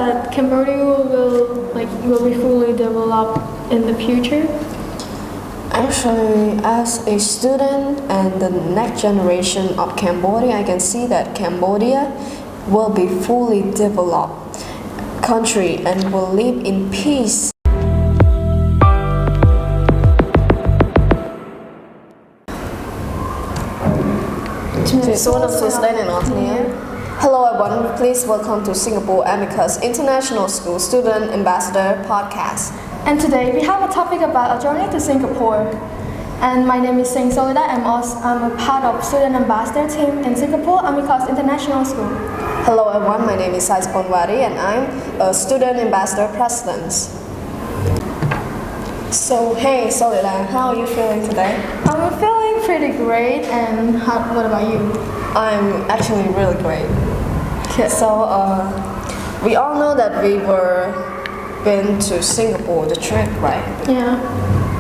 that Cambodia will be fully developed in the future? Actually, as a student and the next generation of Cambodia, I can see that Cambodia will be fully developed country and will live in peace. Hello everyone, please welcome to Singapore Amicus International School Student Ambassador Podcast. And today we have a topic about a journey to Singapore. And my name is Solida and I'm a part of student ambassador team in Singapore Amicus International School. Hello everyone, my name is PODCASTby VARY and I'm a student ambassador president. So hey Solida, how are you feeling today? I'm feeling pretty great, and what about you? I'm actually really great. So we all know that we were been to Singapore, the trip, right? Yeah.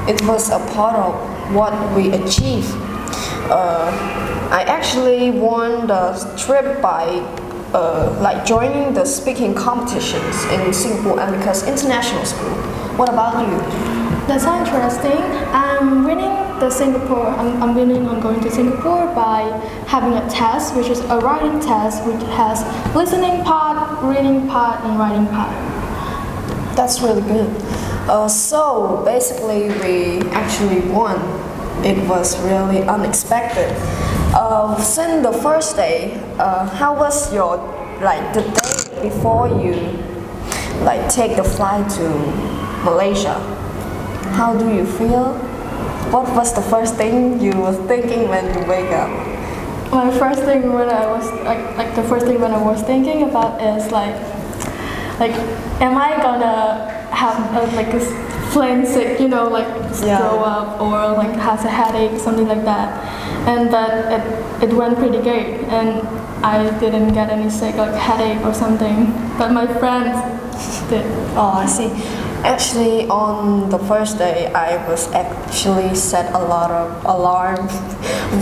It was a part of what we achieved. I actually won the trip by joining the speaking competitions in Singapore Amicus International School. What about you? That's interesting. I'm winning on going to Singapore by having a test, which is a writing test, which has listening part, reading part, and writing part. That's really good. So basically, we actually won. It was really unexpected. Since the first day, how was your the day before you take the flight to Malaysia? How do you feel? What was the first thing you were thinking when you wake up? My first thing when I was thinking about is am I gonna have a plane sick, throw up or has a headache, something like that. And that it went pretty great, and I didn't get any sick headache or something. But my friends did. Oh, I see. Actually, on the first day, I was actually set a lot of alarms,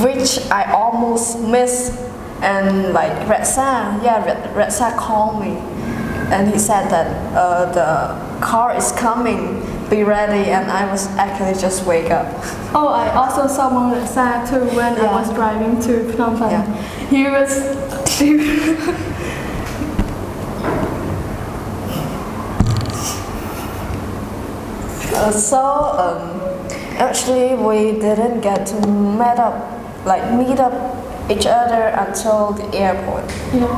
which I almost missed. And Redsa called me, and he said that the car is coming, be ready, and I was actually just wake up. Oh, I also saw Redsa too when I was driving to Phnom Penh. Yeah. He was. Actually, we didn't get to meet up each other until the airport. Yeah.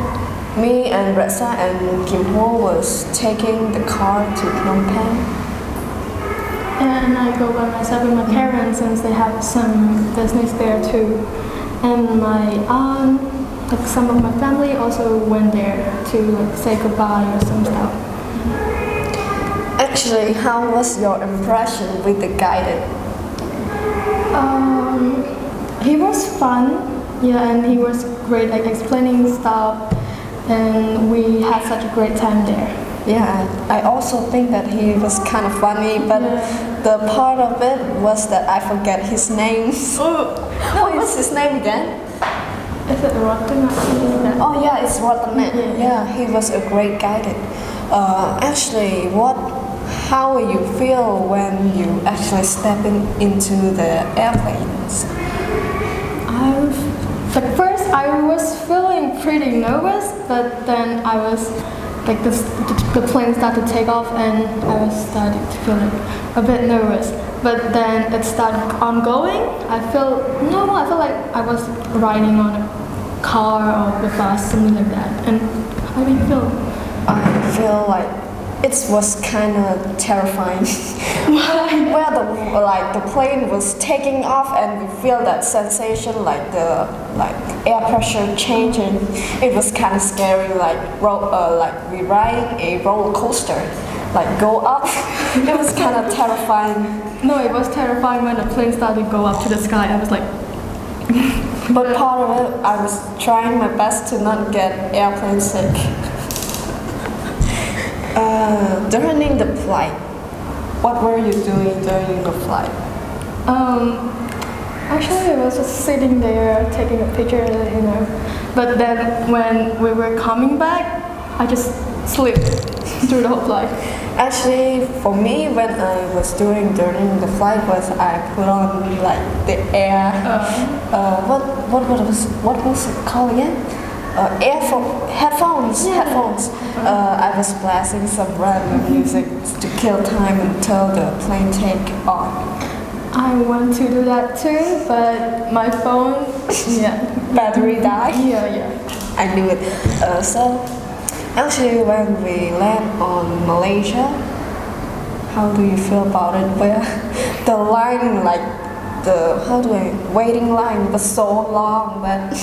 Me and Redsa and Kim Ho was taking the car to Phnom Penh. And I go by myself with my parents since they have some business there too. And my aunt, some of my family also went there to say goodbye or some stuff. Actually, how was your impression with the guide? He was fun, and he was great explaining stuff, and we had such a great time there. Yeah, I also think that he was kind of funny, but the part of it was that I forget his name. What is his name again? Is it Rotten or something like that? Oh yeah, it's Rotten. Yeah, he was a great guide. Actually, how will you feel when you actually step into the airplanes? First I was feeling pretty nervous, but then I was the plane started to take off and I was starting to feel a bit nervous. But then it started ongoing. I felt like I was riding on a car or a bus, something like that. And how do you feel? I feel like it was kind of terrifying. Where the plane was taking off and we feel that sensation the air pressure changing. It was kind of scary, we ride a roller coaster, go up. It was kind of terrifying. No, it was terrifying when the plane started to go up to the sky. I was like. But part of it, I was trying my best to not get airplane sick. During the flight, what were you doing during the flight? Actually, I was just sitting there taking a picture, But then when we were coming back, I just sleep through the whole flight. Actually, for me, when I was during the flight, was I put on like the air. What was it called again? Headphones. Headphones. I was blasting some random music to kill time until the plane take off. I want to do that too, but my phone, Battery died. Yeah. I knew it. So, actually, when we land on Malaysia, how do you feel about it? Where the line, like waiting line was so long that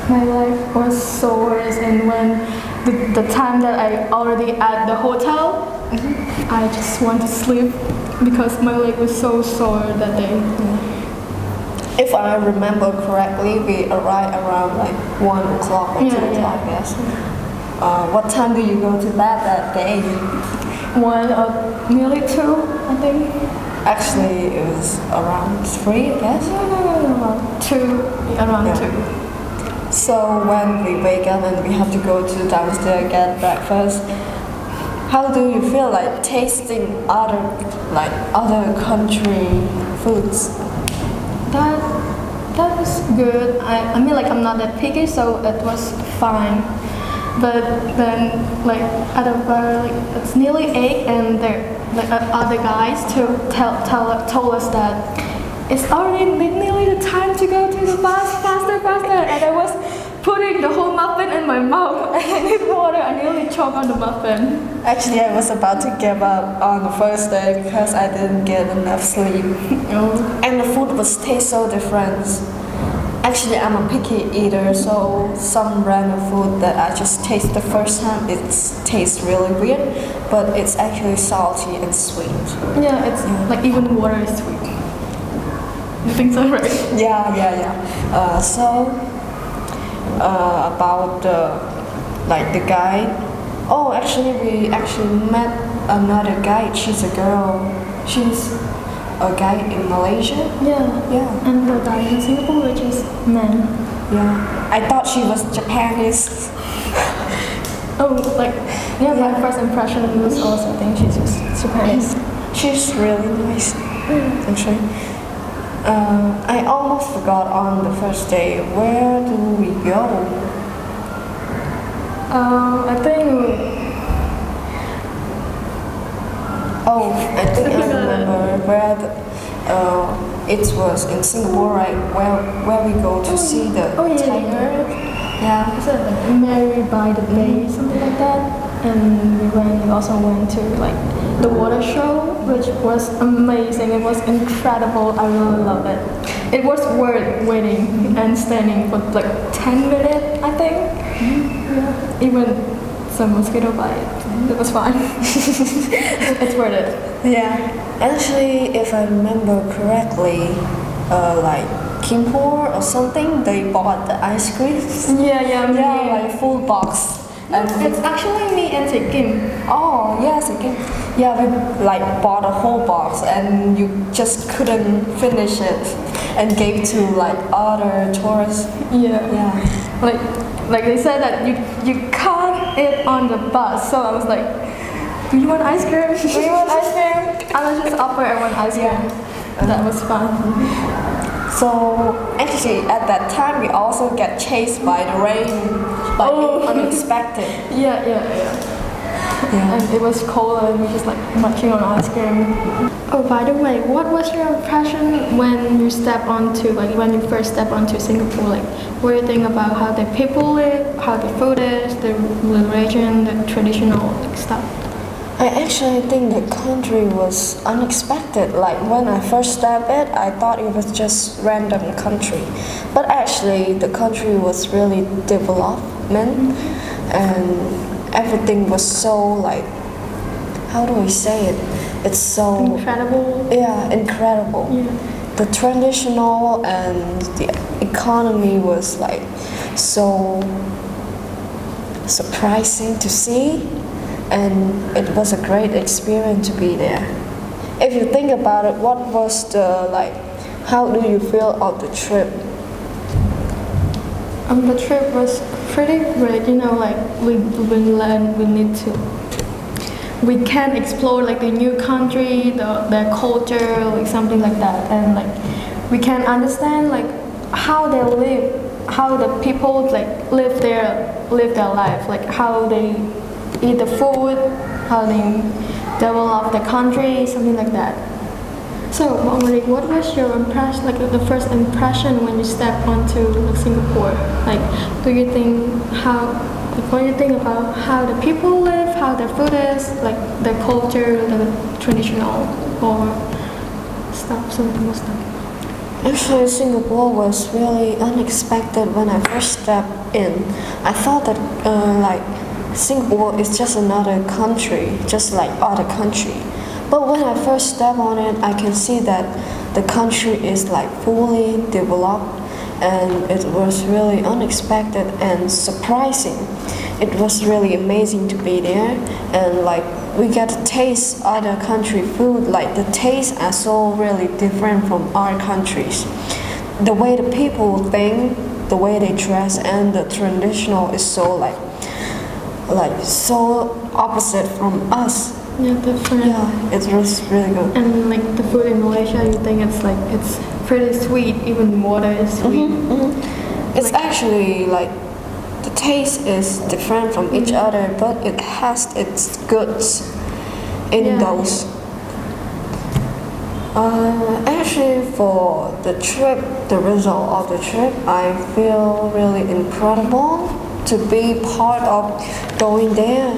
my life was so worse, and when the time that I already at the hotel, I just want to sleep because my leg was so sore that day. If I remember correctly, we arrived around like 1 o'clock or 2 o'clock, yes. What time do you go to bed that day? 1 or nearly 2, I think. Actually, it was around 3, I guess. No, 2, around 2. So when we wake up and we have to go to downstairs get breakfast, how do you feel like tasting other country foods? That was good. I mean, like, I'm not that picky, so it was fine. But then, like, at a bar, like, it's nearly 8, and there, like, other guys told us that it's already nearly the time to go to the bus, faster. And I was putting the whole muffin in my mouth, and I need water. I nearly choked on the muffin. Actually, I was about to give up on the first day because I didn't get enough sleep. And the food was taste so different. Actually, I'm a picky eater, so some random food that I just taste the first time, it tastes really weird, but it's actually salty and sweet. Yeah, it's like even water is sweet. You think so, right? Yeah. About the guide. Oh, actually, we actually met another guide. She's a girl. She's a guide in Malaysia. Yeah. And the guy in Singapore, which is man. Yeah. I thought she was Japanese. My first impression was also, I think she's just Japanese. She's really nice, actually. I almost forgot on the first day. Where do we go? I think I remember where it was in Singapore, right? Where we go to see the tiger. Yeah. Is it like Mary by the Bay, something like that? And we also went to like the water show, which was amazing. It was incredible. I really loved it. It was worth waiting and standing for like 10 minutes, I think. Yeah. Even some mosquito bite. It was fine. It's worth it. Yeah. Actually, if I remember correctly, like Kimpor or something, they bought the ice cream. Yeah, like full box. And it's actually me and Kim. Oh, yes, Kim. Yeah, we like bought a whole box and you just couldn't finish it and gave to like other tourists. Yeah. Like they said that you can't eat on the bus, so I was like, do you want ice cream? Do you want ice cream? I was just offer everyone ice cream. That was fun. So actually at that time we also get chased by the rain, unexpected. Yeah. And it was cold and we just like munching on ice cream. Oh, by the way, what was your impression when you first step onto Singapore? Like, what do you think about how the people live, how the food is, the religion, the traditional stuff? I actually think the country was unexpected. Like when I first stepped in, I thought it was just random country, but actually the country was really development, and everything was so like, how do I say it? It's so incredible. Yeah, incredible. Yeah. The traditional and the economy was like so surprising to see. And it was a great experience to be there. If you think about it, what was how do you feel on the trip? The trip was pretty great. You know, like we learn, we can explore like the new country, their culture, like something like that, and like we can understand like how they live, how the people like live their life, like how they eat the food, how they develop the country, something like that. So, like, what was your impression, like the first impression when you stepped onto like, Singapore? Like, do you think what do you think about how the people live, how their food is, like their culture, the traditional or something more stuff? Actually, Singapore was really unexpected when I first stepped in. I thought that like Singapore is just another country, just like other country. But when I first step on it, I can see that the country is like fully developed, and it was really unexpected and surprising. It was really amazing to be there, and like we get to taste other country food. Like the tastes are so really different from our countries. The way the people think, the way they dress, and the traditional is so like so opposite from us. Yeah, different. Yeah, it was really good. And like the food in Malaysia, you think it's pretty sweet. Even water is sweet. It's actually like the taste is different from each other, but it has its goods in those. Actually, for the trip, the result of the trip, I feel really incredible to be part of going there.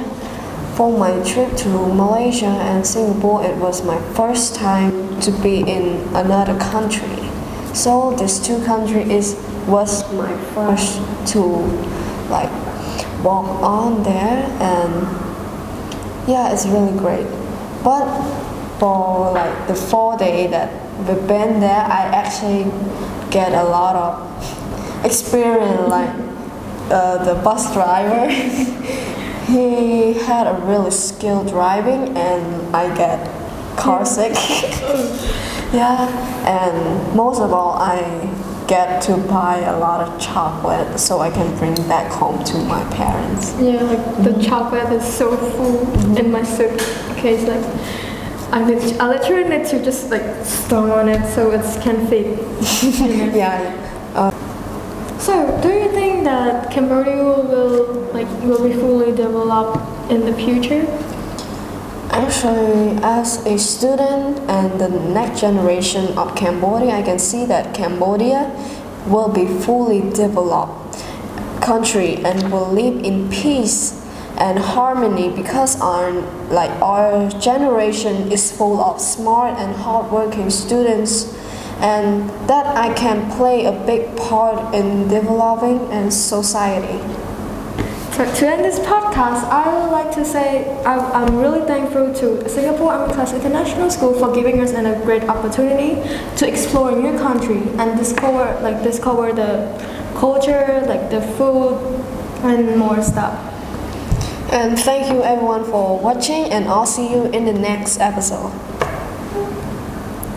For my trip to Malaysia and Singapore, it was my first time to be in another country. So these two countries was my first to like walk on there, and yeah, it's really great. But for like the 4 days that we've been there, I actually get a lot of experience. Like the bus driver. He had a really skilled driving, and I get car sick. Yeah, and most of all, I get to buy a lot of chocolate so I can bring back home to my parents. Yeah, like the chocolate is so full in my suitcase. Like I literally need to just like store on it so it can fit. Yeah. So, do you think that Cambodia will be fully developed in the future? Actually, as a student and the next generation of Cambodia, I can see that Cambodia will be fully developed country and will live in peace and harmony, because our generation is full of smart and hardworking students, and that I can play a big part in developing and society. So to end this podcast, I would like to say I'm really thankful to Singapore Amicus International School for giving us a great opportunity to explore a new country and discover the culture, like the food, and more stuff. And thank you everyone for watching, and I'll see you in the next episode.